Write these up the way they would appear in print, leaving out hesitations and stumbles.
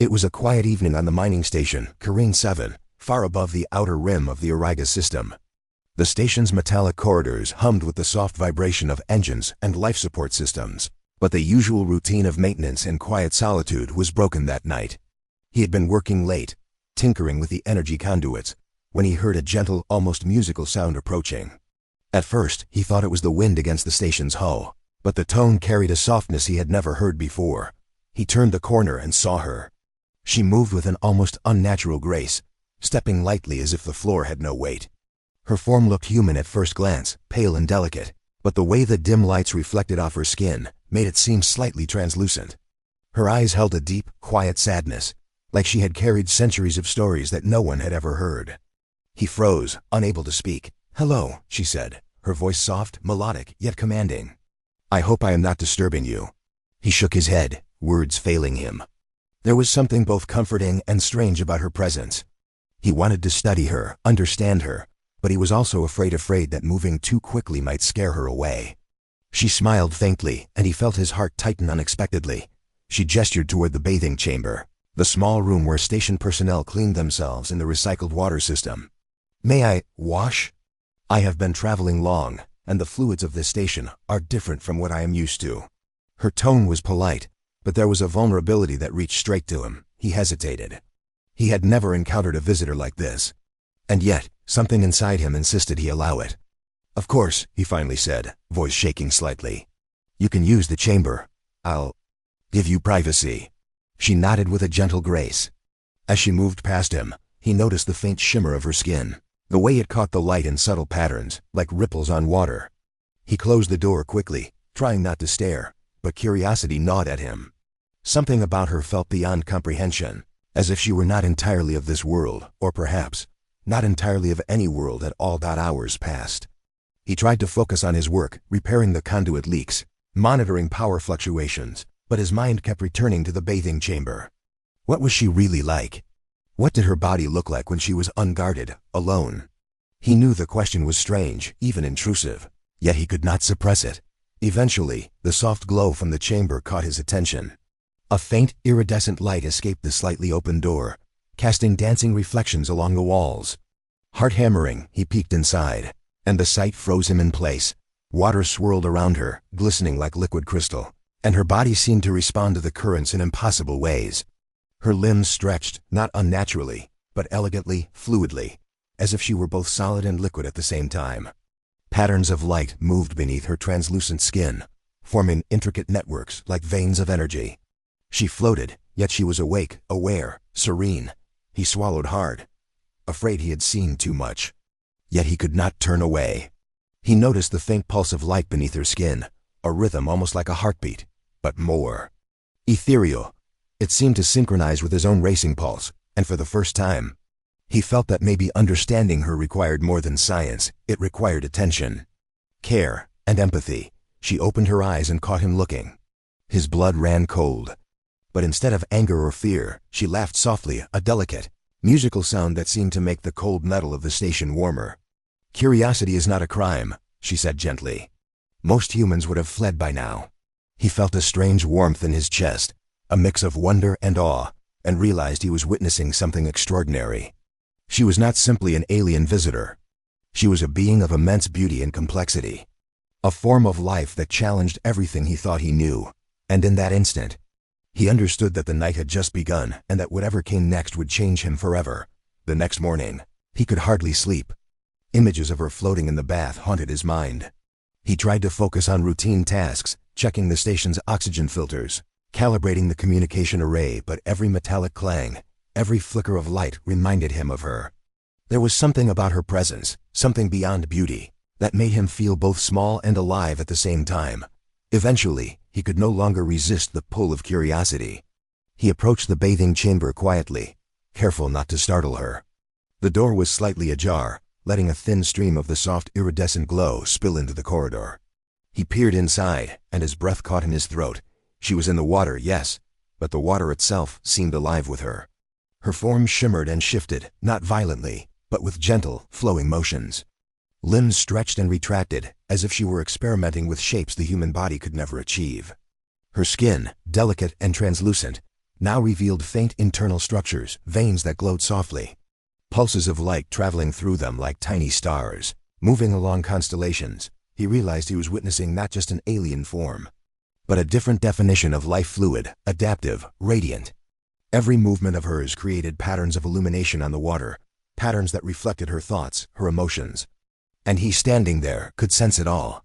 It was a quiet evening on the mining station, Careen 7, far above the outer rim of the Auriga system. The station's metallic corridors hummed with the soft vibration of engines and life support systems, but the usual routine of maintenance and quiet solitude was broken that night. He had been working late, tinkering with the energy conduits, when he heard a gentle, almost musical sound approaching. At first, he thought it was the wind against the station's hull, but the tone carried a softness he had never heard before. He turned the corner and saw her. She moved with an almost unnatural grace, stepping lightly as if the floor had no weight. Her form looked human at first glance, pale and delicate, but the way the dim lights reflected off her skin made it seem slightly translucent. Her eyes held a deep, quiet sadness, like she had carried centuries of stories that no one had ever heard. He froze, unable to speak. "Hello," she said, her voice soft, melodic, yet commanding. "I hope I am not disturbing you." He shook his head, words failing him. There was something both comforting and strange about her presence. He wanted to study her, understand her, but he was also afraid that moving too quickly might scare her away. She smiled faintly, and he felt his heart tighten unexpectedly. She gestured toward the bathing chamber, the small room where station personnel cleaned themselves in the recycled water system. "May I wash? I have been traveling long, and the fluids of this station are different from what I am used to." Her tone was polite, but there was a vulnerability that reached straight to him. He hesitated. He had never encountered a visitor like this. And yet, something inside him insisted he allow it. "Of course," he finally said, voice shaking slightly. "You can use the chamber. I'll give you privacy." She nodded with a gentle grace. As she moved past him, he noticed the faint shimmer of her skin, the way it caught the light in subtle patterns, like ripples on water. He closed the door quickly, trying not to stare, but curiosity gnawed at him. Something about her felt beyond comprehension, as if she were not entirely of this world, or perhaps not entirely of any world at all. Hours passed. He tried to focus on his work, repairing the conduit leaks, monitoring power fluctuations, but his mind kept returning to the bathing chamber. What was she really like? What did her body look like when she was unguarded, alone? He knew the question was strange, even intrusive, yet he could not suppress it. Eventually, the soft glow from the chamber caught his attention. A faint, iridescent light escaped the slightly open door, casting dancing reflections along the walls. Heart hammering, he peeked inside, and the sight froze him in place. Water swirled around her, glistening like liquid crystal, and her body seemed to respond to the currents in impossible ways. Her limbs stretched, not unnaturally, but elegantly, fluidly, as if she were both solid and liquid at the same time. Patterns of light moved beneath her translucent skin, forming intricate networks like veins of energy. She floated, yet she was awake, aware, serene. He swallowed hard, afraid he had seen too much. Yet he could not turn away. He noticed the faint pulse of light beneath her skin, a rhythm almost like a heartbeat, but more ethereal. It seemed to synchronize with his own racing pulse, and for the first time, he felt that maybe understanding her required more than science. It required attention, care, and empathy. She opened her eyes and caught him looking. His blood ran cold. But instead of anger or fear, she laughed softly, a delicate, musical sound that seemed to make the cold metal of the station warmer. "Curiosity is not a crime," she said gently. "Most humans would have fled by now." He felt a strange warmth in his chest, a mix of wonder and awe, and realized he was witnessing something extraordinary. She was not simply an alien visitor. She was a being of immense beauty and complexity, a form of life that challenged everything he thought he knew. And in that instant, he understood that the night had just begun and that whatever came next would change him forever. The next morning, he could hardly sleep. Images of her floating in the bath haunted his mind. He tried to focus on routine tasks, checking the station's oxygen filters, calibrating the communication array, but every metallic clang, every flicker of light reminded him of her. There was something about her presence, something beyond beauty, that made him feel both small and alive at the same time. Eventually, he could no longer resist the pull of curiosity. He approached the bathing chamber quietly, careful not to startle her. The door was slightly ajar, letting a thin stream of the soft iridescent glow spill into the corridor. He peered inside, and his breath caught in his throat. She was in the water, yes, but the water itself seemed alive with her. Her form shimmered and shifted, not violently, but with gentle, flowing motions. Limbs stretched and retracted, as if she were experimenting with shapes the human body could never achieve. Her skin, delicate and translucent, now revealed faint internal structures, veins that glowed softly. Pulses of light traveling through them like tiny stars. Moving along constellations, he realized he was witnessing not just an alien form, but a different definition of life, fluid, adaptive, radiant. Every movement of hers created patterns of illumination on the water, patterns that reflected her thoughts, her emotions. And he, standing there, could sense it all.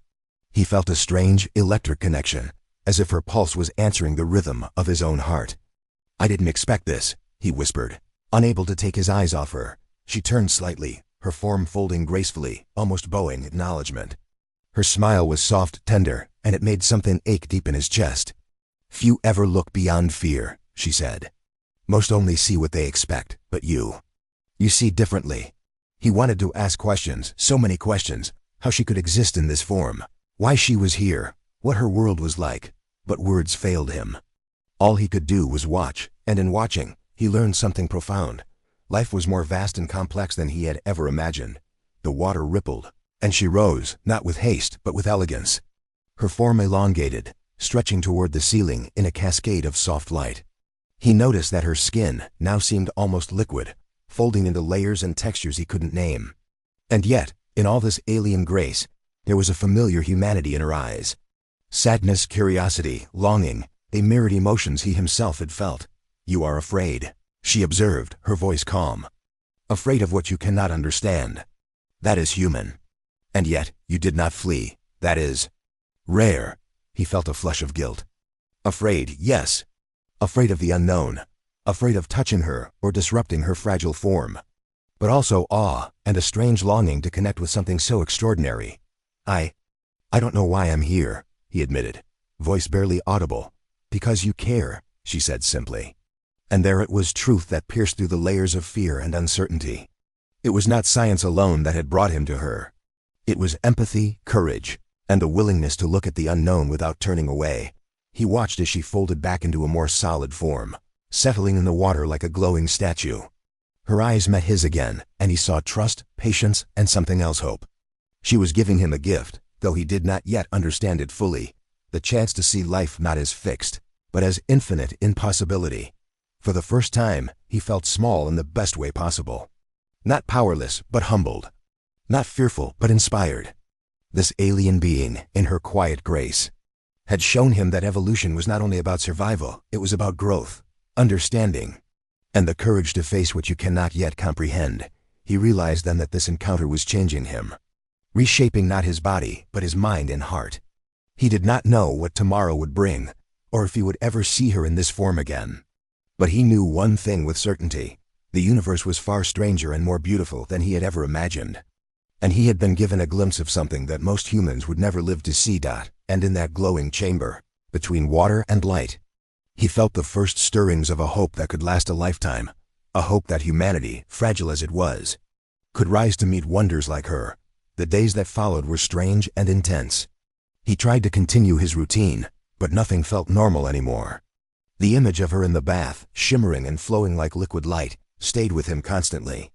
He felt a strange, electric connection, as if her pulse was answering the rhythm of his own heart. "I didn't expect this," he whispered, unable to take his eyes off her. She turned slightly, her form folding gracefully, almost bowing acknowledgement. Her smile was soft, tender, and it made something ache deep in his chest. "Few ever look beyond fear," she said. "Most only see what they expect, but you see differently." He wanted to ask questions, so many questions, how she could exist in this form, why she was here, what her world was like, but words failed him. All he could do was watch, and in watching, he learned something profound. Life was more vast and complex than he had ever imagined. The water rippled, and she rose, not with haste, but with elegance. Her form elongated, stretching toward the ceiling in a cascade of soft light. He noticed that her skin now seemed almost liquid, folding into layers and textures he couldn't name. And yet, in all this alien grace, there was a familiar humanity in her eyes. Sadness, curiosity, longing, they mirrored emotions he himself had felt. "You are afraid," she observed, her voice calm. "Afraid of what you cannot understand. That is human. And yet, you did not flee. That is rare." He felt a flush of guilt. Afraid, yes. Afraid of the unknown. Afraid of touching her or disrupting her fragile form. But also awe and a strange longing to connect with something so extraordinary. I don't know why I'm here," he admitted, voice barely audible. "Because you care," she said simply. And there it was, truth that pierced through the layers of fear and uncertainty. It was not science alone that had brought him to her. It was empathy, courage, and the willingness to look at the unknown without turning away. He watched as she folded back into a more solid form, settling in the water like a glowing statue. Her eyes met his again, and he saw trust, patience, and something else, hope. She was giving him a gift, though he did not yet understand it fully, the chance to see life not as fixed, but as infinite in possibility. For the first time, he felt small in the best way possible. Not powerless, but humbled. Not fearful, but inspired. This alien being, in her quiet grace, had shown him that evolution was not only about survival, it was about growth, understanding, and the courage to face what you cannot yet comprehend. He realized then that this encounter was changing him, reshaping not his body, but his mind and heart. He did not know what tomorrow would bring, or if he would ever see her in this form again. But he knew one thing with certainty: the universe was far stranger and more beautiful than he had ever imagined. And he had been given a glimpse of something that most humans would never live to see. And in that glowing chamber, between water and light, he felt the first stirrings of a hope that could last a lifetime, a hope that humanity, fragile as it was, could rise to meet wonders like her. The days that followed were strange and intense. He tried to continue his routine, but nothing felt normal anymore. The image of her in the bath, shimmering and flowing like liquid light, stayed with him constantly.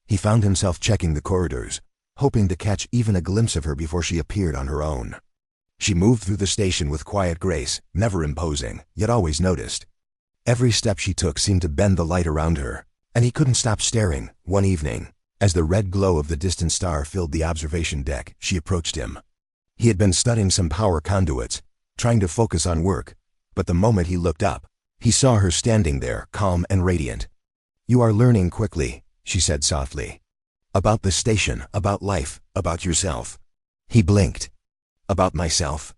He found himself checking the corridors, hoping to catch even a glimpse of her before she appeared on her own. She moved through the station with quiet grace, never imposing, yet always noticed. Every step she took seemed to bend the light around her, and he couldn't stop staring. One evening, as the red glow of the distant star filled the observation deck, she approached him. He had been studying some power conduits, trying to focus on work, but the moment he looked up, he saw her standing there, calm and radiant. "You are learning quickly," she said softly. "About the station, about life, about yourself." He blinked. "About myself?"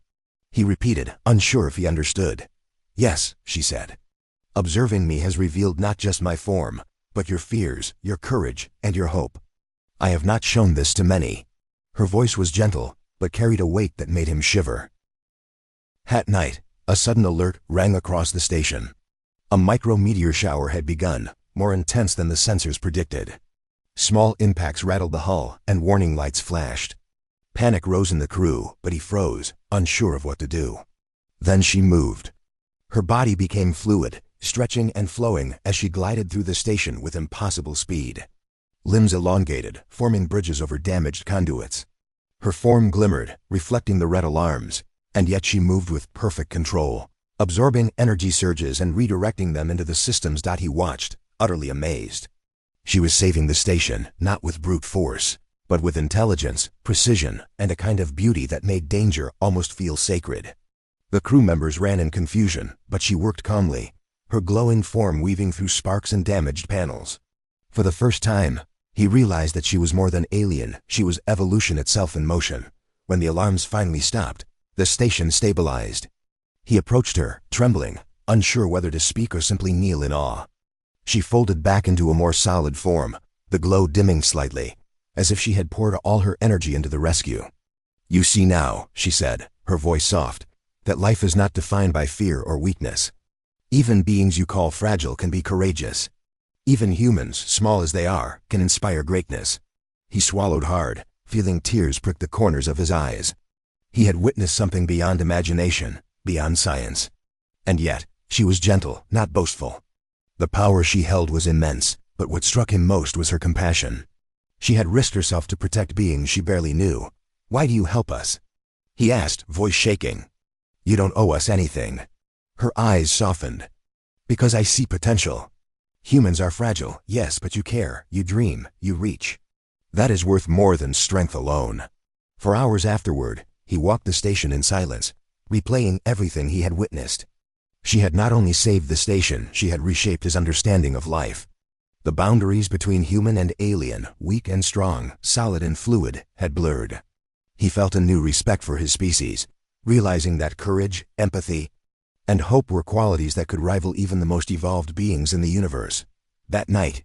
he repeated, unsure if he understood. "Yes," she said. "Observing me has revealed not just my form, but your fears, your courage, and your hope. I have not shown this to many." Her voice was gentle, but carried a weight that made him shiver. At night, a sudden alert rang across the station. A micro-meteor shower had begun, more intense than the sensors predicted. Small impacts rattled the hull, and warning lights flashed. Panic rose in the crew, but he froze, unsure of what to do. Then she moved. Her body became fluid, stretching and flowing as she glided through the station with impossible speed. Limbs elongated, forming bridges over damaged conduits. Her form glimmered, reflecting the red alarms, and yet she moved with perfect control, absorbing energy surges and redirecting them into the systems. He watched, utterly amazed. She was saving the station, not with brute force, but with intelligence, precision, and a kind of beauty that made danger almost feel sacred. The crew members ran in confusion, but she worked calmly, her glowing form weaving through sparks and damaged panels. For the first time, he realized that she was more than alien, she was evolution itself in motion. When the alarms finally stopped, the station stabilized. He approached her, trembling, unsure whether to speak or simply kneel in awe. She folded back into a more solid form, the glow dimming slightly, as if she had poured all her energy into the rescue. "You see now," she said, her voice soft, "that life is not defined by fear or weakness. Even beings you call fragile can be courageous. Even humans, small as they are, can inspire greatness." He swallowed hard, feeling tears prick the corners of his eyes. He had witnessed something beyond imagination, beyond science. And yet, she was gentle, not boastful. The power she held was immense, but what struck him most was her compassion. She had risked herself to protect beings she barely knew. "Why do you help us?" he asked, voice shaking. "You don't owe us anything." Her eyes softened. "Because I see potential. Humans are fragile, yes, but you care, you dream, you reach. That is worth more than strength alone." For hours afterward, he walked the station in silence, replaying everything he had witnessed. She had not only saved the station, she had reshaped his understanding of life. The boundaries between human and alien, weak and strong, solid and fluid, had blurred. He felt a new respect for his species, realizing that courage, empathy, and hope were qualities that could rival even the most evolved beings in the universe. That night,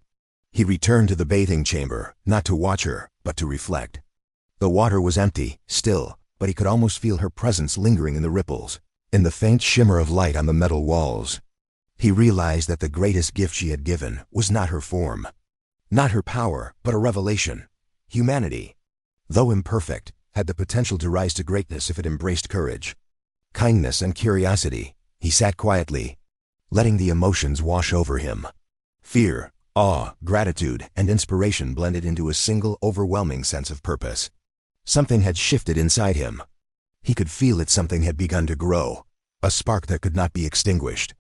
he returned to the bathing chamber, not to watch her, but to reflect. The water was empty, still, but he could almost feel her presence lingering in the ripples, in the faint shimmer of light on the metal walls. He realized that the greatest gift she had given was not her form, not her power, but a revelation. Humanity, though imperfect, had the potential to rise to greatness if it embraced courage, kindness, and curiosity. He sat quietly, letting the emotions wash over him. Fear, awe, gratitude, and inspiration blended into a single overwhelming sense of purpose. Something had shifted inside him. He could feel it. Something had begun to grow, a spark that could not be extinguished.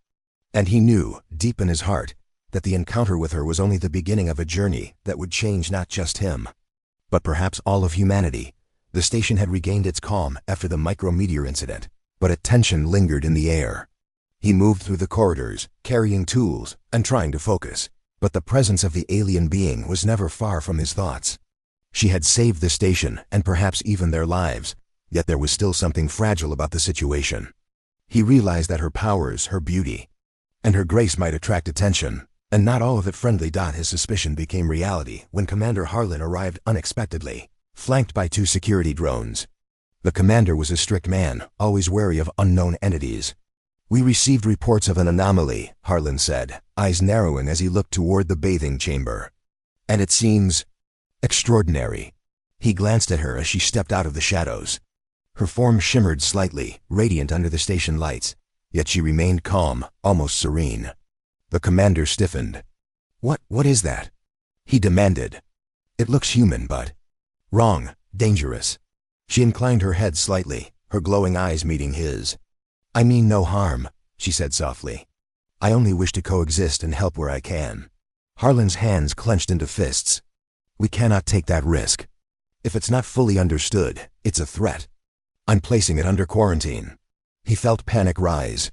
And he knew, deep in his heart, that the encounter with her was only the beginning of a journey that would change not just him, but perhaps all of humanity. The station had regained its calm after the micrometeor incident, but a tension lingered in the air. He moved through the corridors, carrying tools and trying to focus, but the presence of the alien being was never far from his thoughts. She had saved the station and perhaps even their lives, yet there was still something fragile about the situation. He realized that her powers, her beauty, and her grace might attract attention, and not all of it friendly. His suspicion became reality when Commander Harlan arrived unexpectedly, flanked by 2 security drones. The commander was a strict man, always wary of unknown entities. "We received reports of an anomaly," Harlan said, eyes narrowing as he looked toward the bathing chamber. "And it seems extraordinary." He glanced at her as she stepped out of the shadows. Her form shimmered slightly, radiant under the station lights, yet she remained calm, almost serene. The commander stiffened. What is that?" he demanded. "It looks human, but..." "Wrong, dangerous." She inclined her head slightly, her glowing eyes meeting his. "I mean no harm," she said softly. "I only wish to coexist and help where I can." Harlan's hands clenched into fists. "We cannot take that risk. If it's not fully understood, it's a threat. I'm placing it under quarantine." He felt panic rise.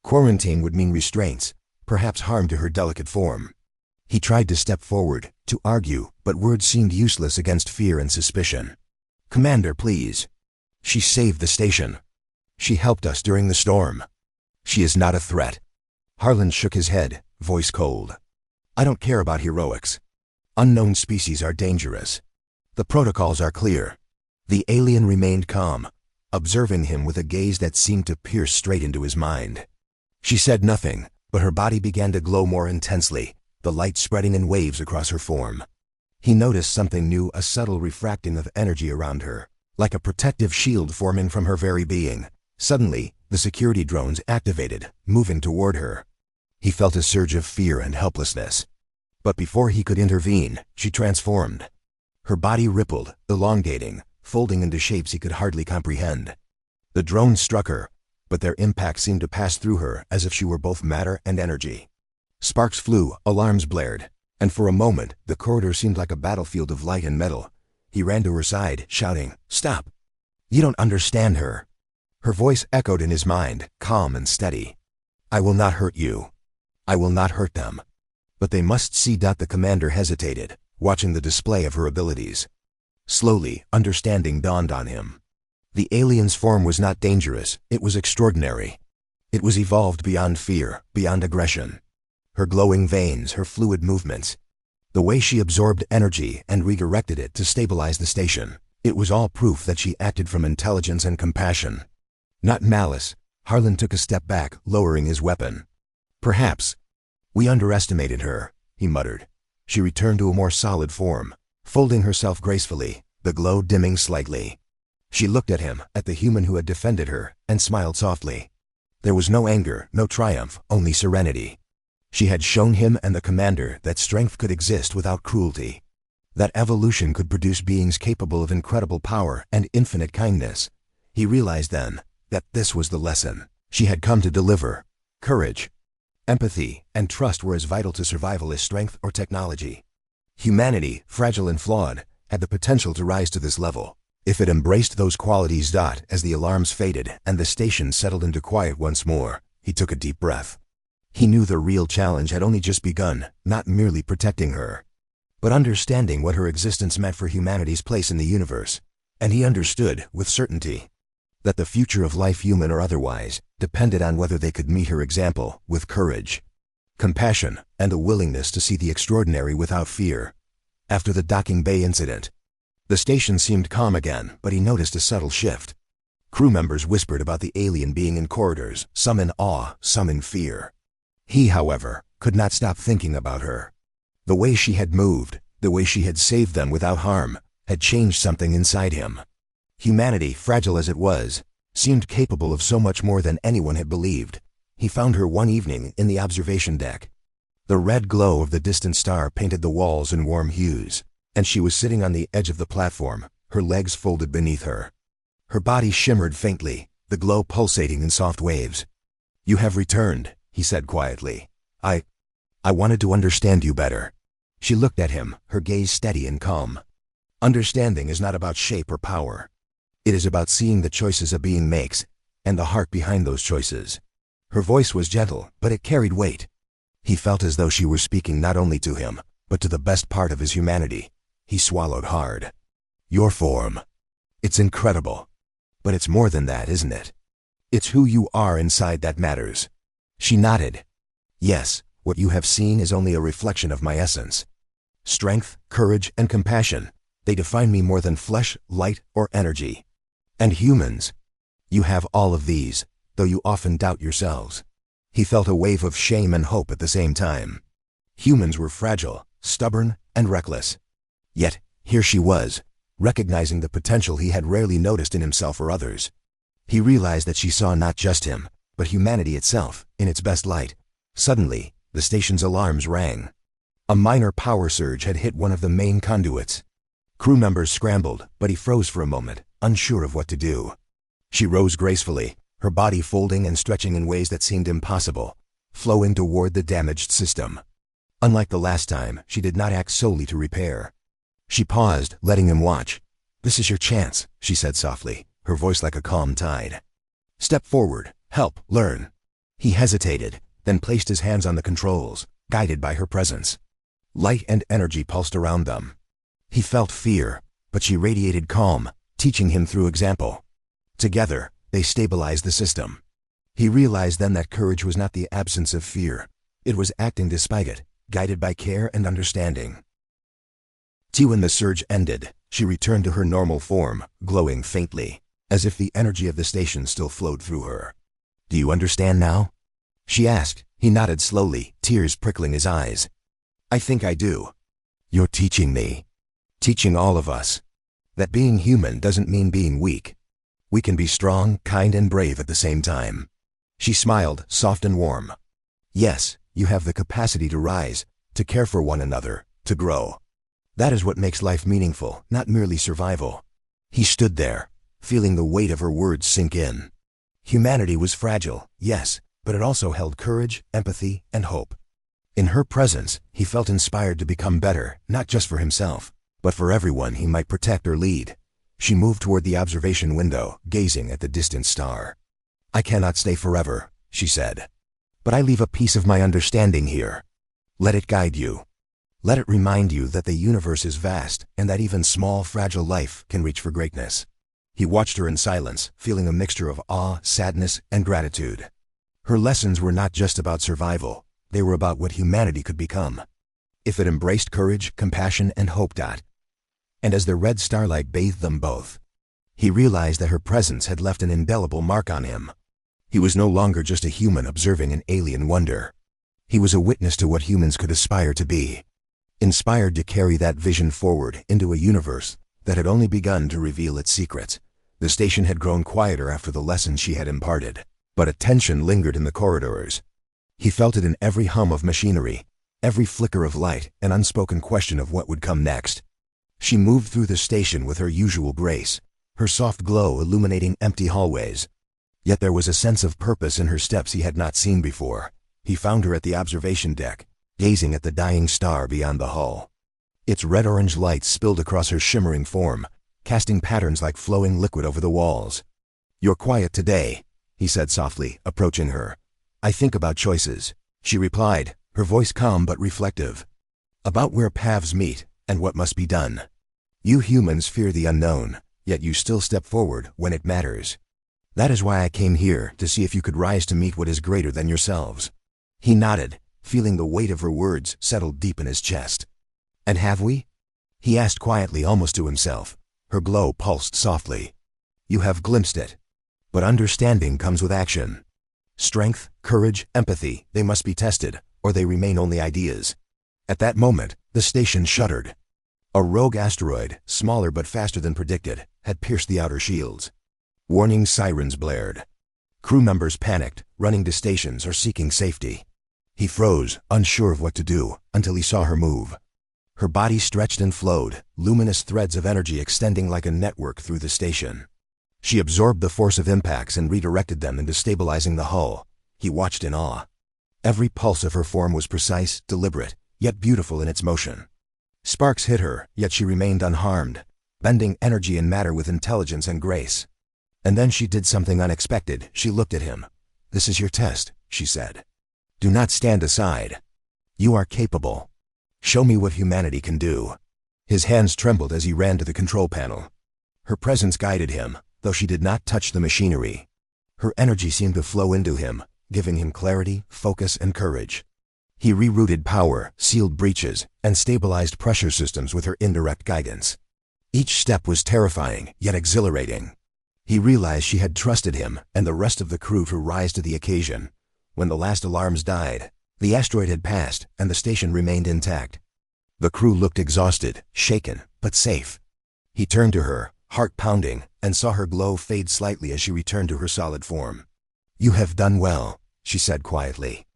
Quarantine would mean restraints, perhaps harm to her delicate form. He tried to step forward, to argue, but words seemed useless against fear and suspicion. "Commander, please. She saved the station. She helped us during the storm. She is not a threat." Harlan shook his head, voice cold. "I don't care about heroics. Unknown species are dangerous. The protocols are clear." The alien remained calm, observing him with a gaze that seemed to pierce straight into his mind. She said nothing, but her body began to glow more intensely, the light spreading in waves across her form. He noticed something new, a subtle refracting of energy around her, like a protective shield forming from her very being. Suddenly, the security drones activated, moving toward her. He felt a surge of fear and helplessness. But before he could intervene, she transformed. Her body rippled, elongating, folding into shapes he could hardly comprehend. The drone struck her, but their impact seemed to pass through her as if she were both matter and energy. Sparks flew, alarms blared, and for a moment the corridor seemed like a battlefield of light and metal. He ran to her side, shouting, "Stop! You don't understand her." Her voice echoed in his mind, calm and steady. "I will not hurt you. I will not hurt them." "But they must see." The commander hesitated, watching the display of her abilities. Slowly, understanding dawned on him. The alien's form was not dangerous, it was extraordinary. It was evolved beyond fear, beyond aggression. Her glowing veins, her fluid movements, the way she absorbed energy and redirected it to stabilize the station, it was all proof that she acted from intelligence and compassion, not malice. Harlan took a step back, lowering his weapon. "Perhaps we underestimated her," he muttered. She returned to a more solid form, folding herself gracefully, the glow dimming slightly. She looked at him, at the human who had defended her, and smiled softly. There was no anger, no triumph, only serenity. She had shown him and the commander that strength could exist without cruelty, that evolution could produce beings capable of incredible power and infinite kindness. He realized then that this was the lesson she had come to deliver. Courage, empathy, and trust were as vital to survival as strength or technology. Humanity, fragile and flawed, had the potential to rise to this level, if it embraced those qualities. As the alarms faded and the station settled into quiet once more, he took a deep breath. He knew the real challenge had only just begun, not merely protecting her, but understanding what her existence meant for humanity's place in the universe. And he understood, with certainty, that the future of life, human or otherwise, depended on whether they could meet her example with courage, compassion, and a willingness to see the extraordinary without fear. After the docking bay incident, the station seemed calm again, but he noticed a subtle shift. Crew members whispered about the alien being in corridors, some in awe, some in fear. He, however, could not stop thinking about her. The way she had moved, the way she had saved them without harm, had changed something inside him. Humanity, fragile as it was, seemed capable of so much more than anyone had believed. He found her one evening in the observation deck. The red glow of the distant star painted the walls in warm hues, and she was sitting on the edge of the platform, her legs folded beneath her. Her body shimmered faintly, the glow pulsating in soft waves. "You have returned," he said quietly. I wanted to understand you better." She looked at him, her gaze steady and calm. Understanding is not about shape or power. It is about seeing the choices a being makes, and the heart behind those choices. Her voice was gentle, but it carried weight. He felt as though she were speaking not only to him, but to the best part of his humanity. He swallowed hard. "Your form. It's incredible. But it's more than that, isn't it? It's who you are inside that matters." She nodded. "Yes, what you have seen is only a reflection of my essence. Strength, courage, and compassion, they define me more than flesh, light, or energy. And humans, you have all of these, though you often doubt yourselves." He felt a wave of shame and hope at the same time. Humans were fragile, stubborn, and reckless. Yet, here she was, recognizing the potential he had rarely noticed in himself or others. He realized that she saw not just him, but humanity itself, in its best light. Suddenly, the station's alarms rang. A minor power surge had hit one of the main conduits. Crew members scrambled, but he froze for a moment, unsure of what to do. She rose gracefully, her body folding and stretching in ways that seemed impossible, flowing toward the damaged system. Unlike the last time, she did not act solely to repair. She paused, letting him watch. "This is your chance," she said softly, her voice like a calm tide. "Step forward, help, learn." He hesitated, then placed his hands on the controls, guided by her presence. Light and energy pulsed around them. He felt fear, but she radiated calm, teaching him through example. Together, they stabilized the system. He realized then that courage was not the absence of fear. It was acting despite it, guided by care and understanding. When the surge ended, she returned to her normal form, glowing faintly, as if the energy of the station still flowed through her. "Do you understand now?" she asked. He nodded slowly, tears prickling his eyes. "I think I do. You're teaching me. Teaching all of us. That being human doesn't mean being weak. We can be strong, kind, and brave at the same time." She smiled, soft and warm. "Yes, you have the capacity to rise, to care for one another, to grow. That is what makes life meaningful, not merely survival." He stood there, feeling the weight of her words sink in. Humanity was fragile, yes, but it also held courage, empathy, and hope. In her presence, he felt inspired to become better, not just for himself, but for everyone he might protect or lead. She moved toward the observation window, gazing at the distant star. "I cannot stay forever," she said. "But I leave a piece of my understanding here. Let it guide you. Let it remind you that the universe is vast and that even small, fragile life can reach for greatness." He watched her in silence, feeling a mixture of awe, sadness, and gratitude. Her lessons were not just about survival. They were about what humanity could become, if it embraced courage, compassion, and hope. And as the red starlight bathed them both, he realized that her presence had left an indelible mark on him. He was no longer just a human observing an alien wonder. He was a witness to what humans could aspire to be, inspired to carry that vision forward into a universe that had only begun to reveal its secrets. The station had grown quieter after the lessons she had imparted, but a tension lingered in the corridors. He felt it in every hum of machinery, every flicker of light, an unspoken question of what would come next. She moved through the station with her usual grace, her soft glow illuminating empty hallways. Yet there was a sense of purpose in her steps he had not seen before. He found her at the observation deck, gazing at the dying star beyond the hull. Its red-orange light spilled across her shimmering form, casting patterns like flowing liquid over the walls. "You're quiet today," he said softly, approaching her. "I think about choices," she replied, her voice calm but reflective. "About where paths meet and what must be done. You humans fear the unknown, yet you still step forward when it matters. That is why I came here, to see if you could rise to meet what is greater than yourselves." He nodded, feeling the weight of her words settle deep in his chest. "And have we?" he asked quietly, almost to himself. Her glow pulsed softly. "You have glimpsed it. But understanding comes with action. Strength, courage, empathy, they must be tested, or they remain only ideas." At that moment, the station shuddered. A rogue asteroid, smaller but faster than predicted, had pierced the outer shields. Warning sirens blared. Crew members panicked, running to stations or seeking safety. He froze, unsure of what to do, until he saw her move. Her body stretched and flowed, luminous threads of energy extending like a network through the station. She absorbed the force of impacts and redirected them into stabilizing the hull. He watched in awe. Every pulse of her form was precise, deliberate, yet beautiful in its motion. Sparks hit her, yet she remained unharmed, bending energy and matter with intelligence and grace. And then she did something unexpected. She looked at him. "This is your test," she said. "Do not stand aside. You are capable. Show me what humanity can do." His hands trembled as he ran to the control panel. Her presence guided him, though she did not touch the machinery. Her energy seemed to flow into him, giving him clarity, focus, and courage. He rerouted power, sealed breaches, and stabilized pressure systems with her indirect guidance. Each step was terrifying, yet exhilarating. He realized she had trusted him and the rest of the crew to rise to the occasion. When the last alarms died, the asteroid had passed and the station remained intact. The crew looked exhausted, shaken, but safe. He turned to her, heart pounding, and saw her glow fade slightly as she returned to her solid form. "You have done well," she said quietly.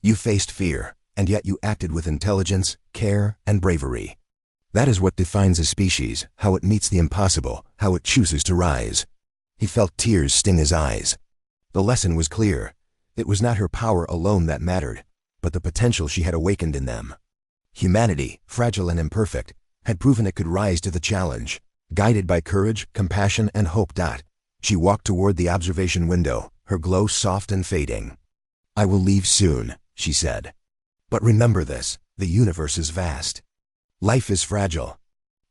"You faced fear, and yet you acted with intelligence, care, and bravery. That is what defines a species, how it meets the impossible, how it chooses to rise." He felt tears sting his eyes. The lesson was clear. It was not her power alone that mattered, but the potential she had awakened in them. Humanity, fragile and imperfect, had proven it could rise to the challenge. Guided by courage, compassion, and hope. She walked toward the observation window, her glow soft and fading. "I will leave soon," she said. "But remember this, the universe is vast. Life is fragile.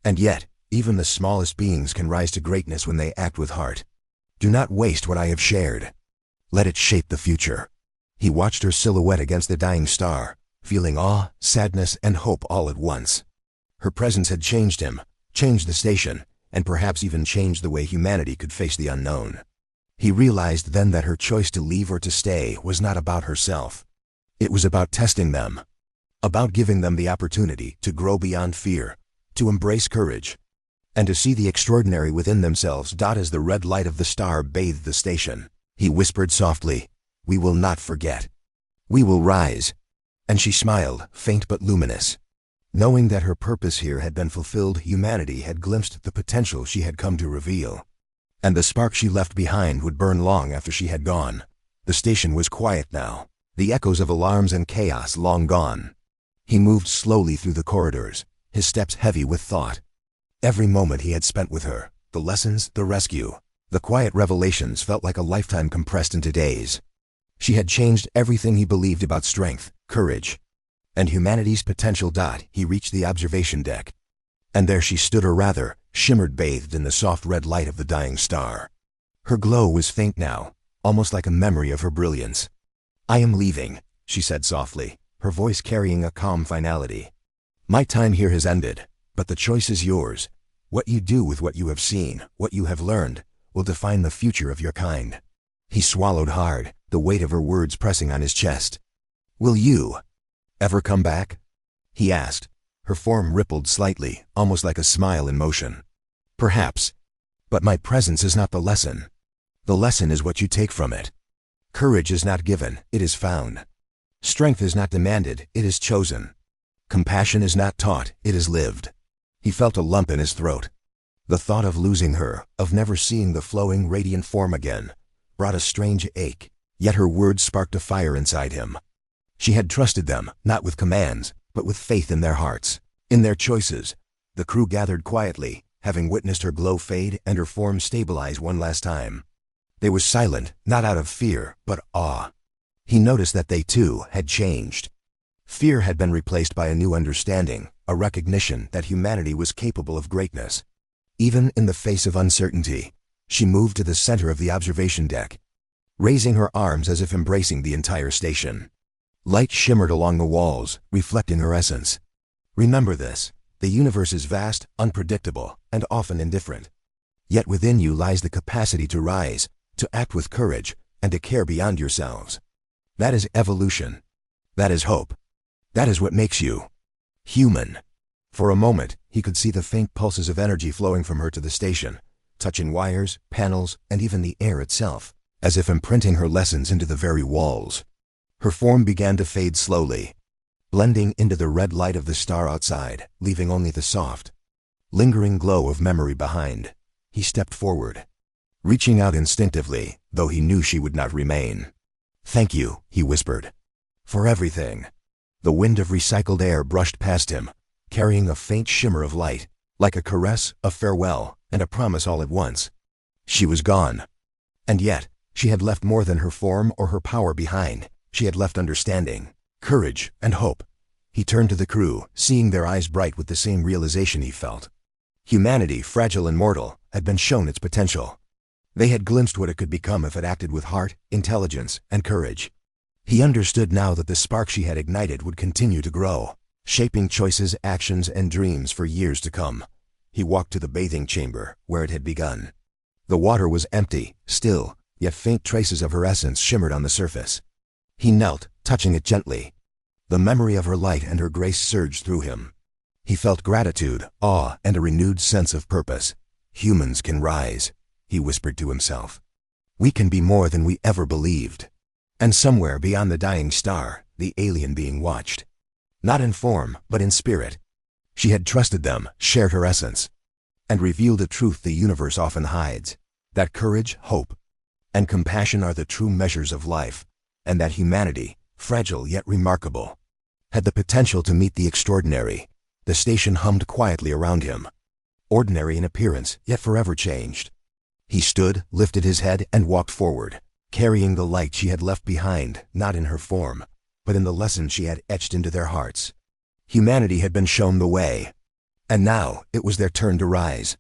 And yet, even the smallest beings can rise to greatness when they act with heart. Do not waste what I have shared. Let it shape the future." He watched her silhouette against the dying star, feeling awe, sadness, and hope all at once. Her presence had changed him, changed the station, and perhaps even changed the way humanity could face the unknown. He realized then that her choice to leave or to stay was not about herself. It was about testing them, about giving them the opportunity to grow beyond fear, to embrace courage, and to see the extraordinary within themselves. As the red light of the star bathed the station, he whispered softly, "We will not forget. We will rise." And she smiled, faint but luminous. Knowing that her purpose here had been fulfilled, humanity had glimpsed the potential she had come to reveal. and the spark she left behind would burn long after she had gone. The station was quiet now, the echoes of alarms and chaos long gone. He moved slowly through the corridors, his steps heavy with thought. Every moment he had spent with her, the lessons, the rescue, the quiet revelations felt like a lifetime compressed into days. She had changed everything he believed about strength, courage, and humanity's potential. He reached the observation deck, and there she stood, or rather, shimmered, bathed in the soft red light of the dying star. Her glow was faint now, almost like a memory of her brilliance. "I am leaving," she said softly, her voice carrying a calm finality. "My time here has ended, but the choice is yours. What you do with what you have seen, what you have learned, will define the future of your kind." He swallowed hard, the weight of her words pressing on his chest. "Will you ever come back?" he asked. Her form rippled slightly, almost like a smile in motion. "Perhaps. But my presence is not the lesson. The lesson is what you take from it. Courage is not given, it is found. Strength is not demanded, it is chosen. Compassion is not taught, it is lived." He felt a lump in his throat. The thought of losing her, of never seeing the flowing, radiant form again, brought a strange ache, yet her words sparked a fire inside him. She had trusted them, not with commands, but with faith in their hearts, in their choices. The crew gathered quietly, having witnessed her glow fade and her form stabilize one last time. They were silent, not out of fear, but awe. He noticed that they too had changed. Fear had been replaced by a new understanding, a recognition that humanity was capable of greatness. Even in the face of uncertainty, she moved to the center of the observation deck, raising her arms as if embracing the entire station. Light shimmered along the walls, reflecting her essence. "Remember this, the universe is vast, unpredictable, and often indifferent. Yet within you lies the capacity to rise, to act with courage, and to care beyond yourselves. That is evolution. That is hope. That is what makes you human." For a moment, he could see the faint pulses of energy flowing from her to the station, touching wires, panels, and even the air itself, as if imprinting her lessons into the very walls. Her form began to fade slowly, blending into the red light of the star outside, leaving only the soft, lingering glow of memory behind. He stepped forward, reaching out instinctively, though he knew she would not remain. "Thank you," he whispered, "for everything." The wind of recycled air brushed past him, carrying a faint shimmer of light, like a caress, a farewell, and a promise all at once. She was gone. And yet, she had left more than her form or her power behind. She had left understanding, courage, and hope. He turned to the crew, seeing their eyes bright with the same realization he felt. Humanity, fragile and mortal, had been shown its potential. They had glimpsed what it could become if it acted with heart, intelligence, and courage. He understood now that the spark she had ignited would continue to grow, shaping choices, actions, and dreams for years to come. He walked to the bathing chamber, where it had begun. The water was empty, still, yet faint traces of her essence shimmered on the surface. He knelt, touching it gently. The memory of her light and her grace surged through him. He felt gratitude, awe, and a renewed sense of purpose. "Humans can rise," he whispered to himself. "We can be more than we ever believed." And somewhere beyond the dying star, the alien being watched. Not in form, but in spirit. She had trusted them, shared her essence, and revealed a truth the universe often hides, that courage, hope, and compassion are the true measures of life, and that humanity, fragile yet remarkable, had the potential to meet the extraordinary. The station hummed quietly around him, ordinary in appearance, yet forever changed. He stood, lifted his head, and walked forward, carrying the light she had left behind, not in her form, but in the lessons she had etched into their hearts. Humanity had been shown the way, and now it was their turn to rise.